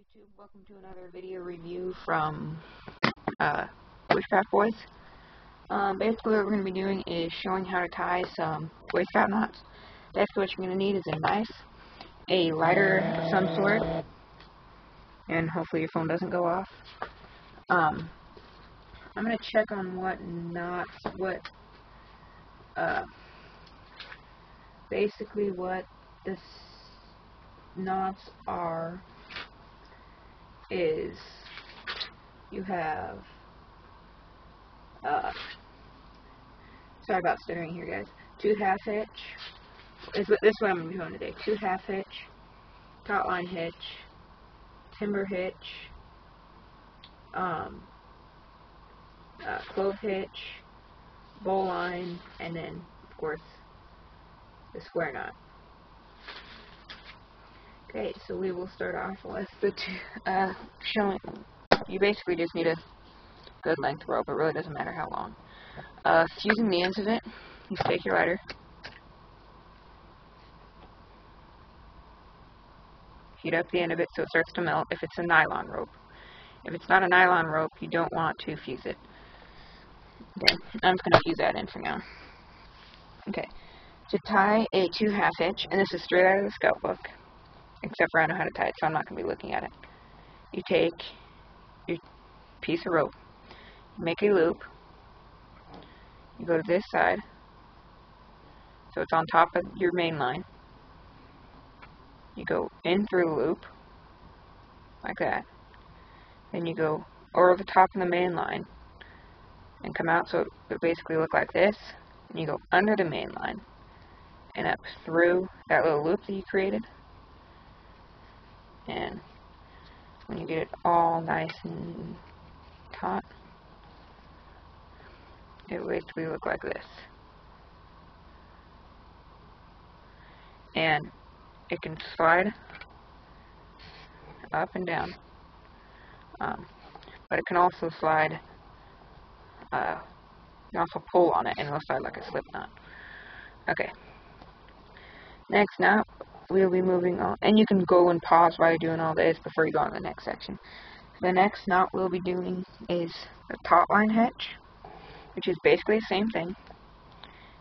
YouTube, welcome to another video review from Bushcraft Boys. Basically what we're going to be doing is showing how to tie some Boy Scout knots. Basically what you're going to need is a knife, a lighter of some sort, and hopefully your phone doesn't go off. I'm going to check on basically what the knots are. Is you have sorry about stuttering here, guys. 2 half hitch is what I'm going to be doing today. 2 half hitch, taut line hitch, timber hitch, clove hitch, bowl line, and then of course the square knot. Okay, so we will start off with the showing. You basically just need a good length rope. It really doesn't matter how long. Fusing the ends of it, you take your lighter, heat up the end of it so it starts to melt if it's a nylon rope. If it's not a nylon rope, you don't want to fuse it. Okay, I'm just going to fuse that in for now. Okay, to tie a 2 half hitch, and this is straight out of the Scout book, except for I know how to tie it, so I'm not going to be looking at it. You take your piece of rope, make a loop, you go to this side, so it's on top of your main line. You go in through the loop, like that. Then you go over the top of the main line, and come out so it would basically look like this. And you go under the main line, and up through that little loop that you created. And when you get it all nice and taut, it will basically look like this. And it can slide up and down, but it can also slide, you can also pull on it and it'll slide like a slip knot. Okay, next knot we'll be moving on, and you can go and pause while you're doing all this before you go on to the next section. The next knot we'll be doing is the taut line hitch, which is basically the same thing.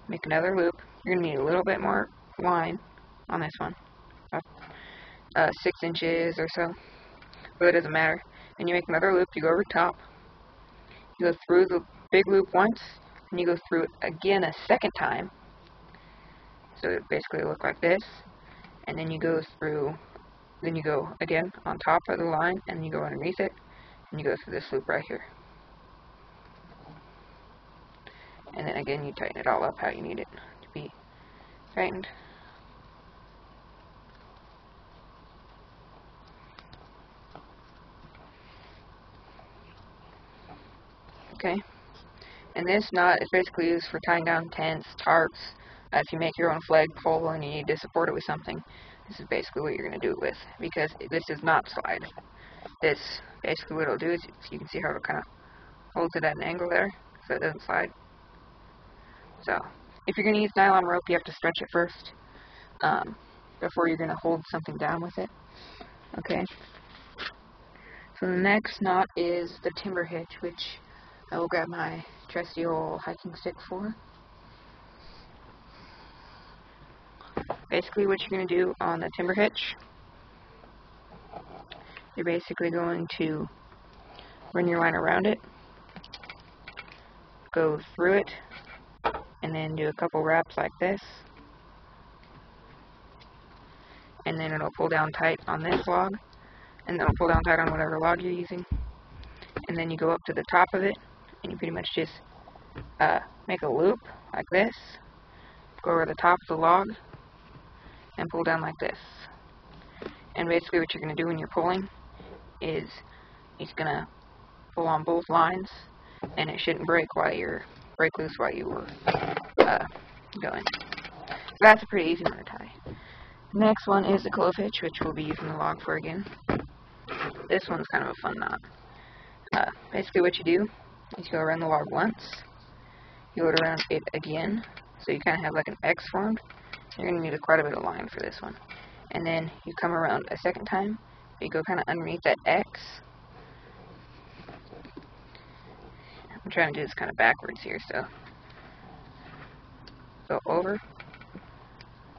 Make another loop. You're going to need a little bit more line on this one, 6 inches or so, but it doesn't matter. And you make another loop, you go over top, you go through the big loop once, and you go through it again a second time, so it basically look like this. And then you go through, then you go again on top of the line, and you go underneath it, and you go through this loop right here. And then again, you tighten it all up how you need it to be tightened. Okay, and this knot is basically used for tying down tents, tarps. If you make your own flagpole and you need to support it with something, this is basically what you're going to do it with, because this does not slide. This, basically what it'll do is, you can see how it kind of holds it at an angle there, so it doesn't slide. So, if you're going to use nylon rope, you have to stretch it first, before you're going to hold something down with it. Okay. So the next knot is the timber hitch, which I will grab my trusty old hiking stick for. Basically what you're going to do on the timber hitch, you're basically going to run your line around it, go through it, and then do a couple wraps like this, and then it'll pull down tight on this log, and then it'll pull down tight on whatever log you're using, and then you go up to the top of it, and you pretty much just make a loop like this, go over the top of the log, and pull down like this. And basically what you're going to do when you're pulling is it's going to pull on both lines, and it shouldn't break loose while you were going. So that's a pretty easy one to tie. Next one is the clove hitch, which we'll be using the log for again. This one's kind of a fun knot. Basically what you do is you go around the log once, you go around it again, so you kind of have like an X formed. You're going to need quite a bit of line for this one. And then you come around a second time, You go kind of underneath that X. I'm trying to do this kind of backwards here, so go over,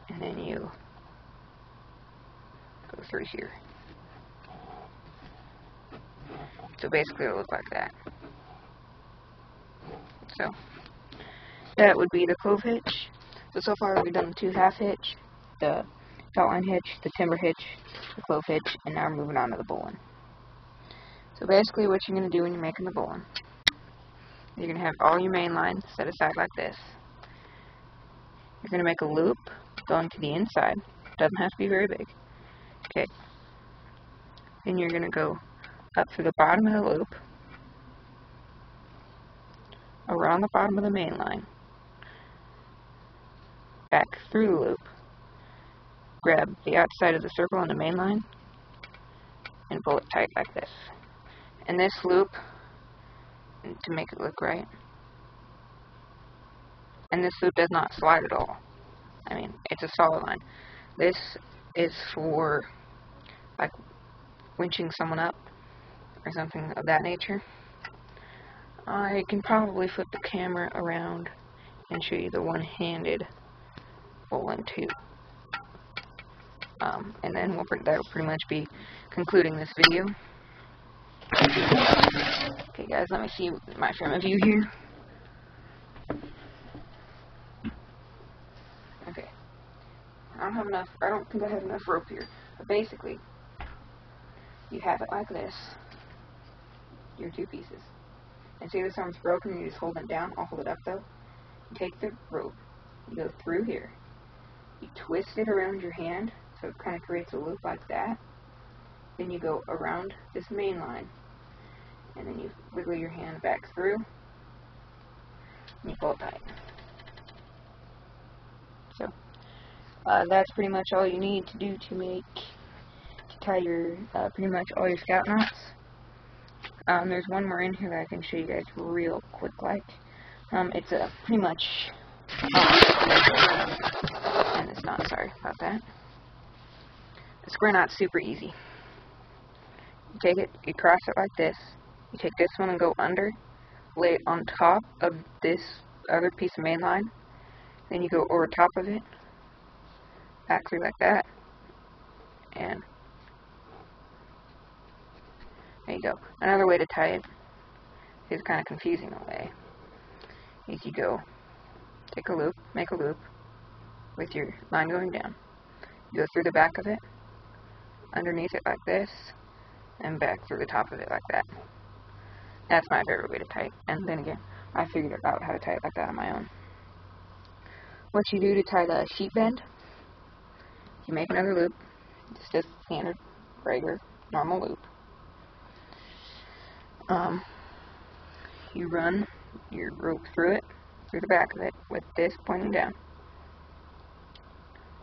and then you go through here. So basically it'll look like that. So that would be the clove hitch. So far we've done the 2/2 hitch, the outline hitch, the timber hitch, the clove hitch, and now we're moving on to the bowline. So basically what you're going to do when you're making the bowline, you're going to have all your main lines set aside like this. You're going to make a loop going to the inside. Doesn't have to be very big. Okay. Then you're going to go up through the bottom of the loop, around the bottom of the main line, back through the loop, grab the outside of the circle on the main line, and pull it tight like this. And this loop, to make it look right, and this loop does not slide at all. I mean, it's a solid line. This is for like winching someone up or something of that nature. I can probably flip the camera around and show you the one-handed bowline too. And then that will pretty much be concluding this video. Okay guys, let me see my front of view here. Okay. I don't think I have enough rope here. But basically, you have it like this. Your 2 pieces. And see this arm's broken, you just hold it down. I'll hold it up though. You take the rope, you go through here. You twist it around your hand, so it kind of creates a loop like that. Then you go around this main line. And then you wiggle your hand back through, and you pull it tight. So, that's pretty much all you need to do to tie your, pretty much all your scout knots. There's one more in here that I can show you guys real quick like. It's pretty much, and it's not, sorry about that. The square knot's super easy. You take it, you cross it like this. You take this one and go under, lay it on top of this other piece of main line, then you go over top of it, back through like that, and there you go. Another way to tie it is kind of confusing in a way, is you go, take a loop, make a loop with your line going down, you go through the back of it, underneath it like this, and back through the top of it like that. That's my favorite way to tie it. And then again, I figured out how to tie it like that on my own. What you do to tie the sheep bend, you make another loop, just a standard, regular, normal loop. You run your rope through it, through the back of it, with this pointing down.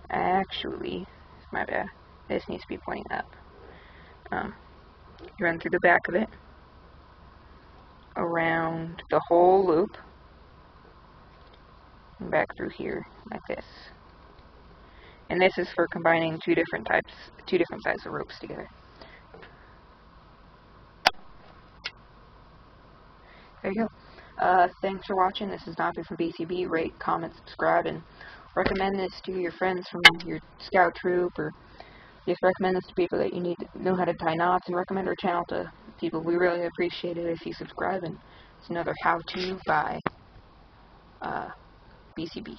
Actually, my bad, this needs to be pointing up. You run through the back of it, around the whole loop, and back through here like this. And this is for combining two different sizes of ropes together. There you go. Thanks for watching. This is Dante from BCB. Rate, comment, subscribe, and recommend this to your friends from your scout troop, or just recommend this to people that you know how to tie knots, and recommend our channel to people. We really appreciate it if you subscribe, and it's another how-to by BCB.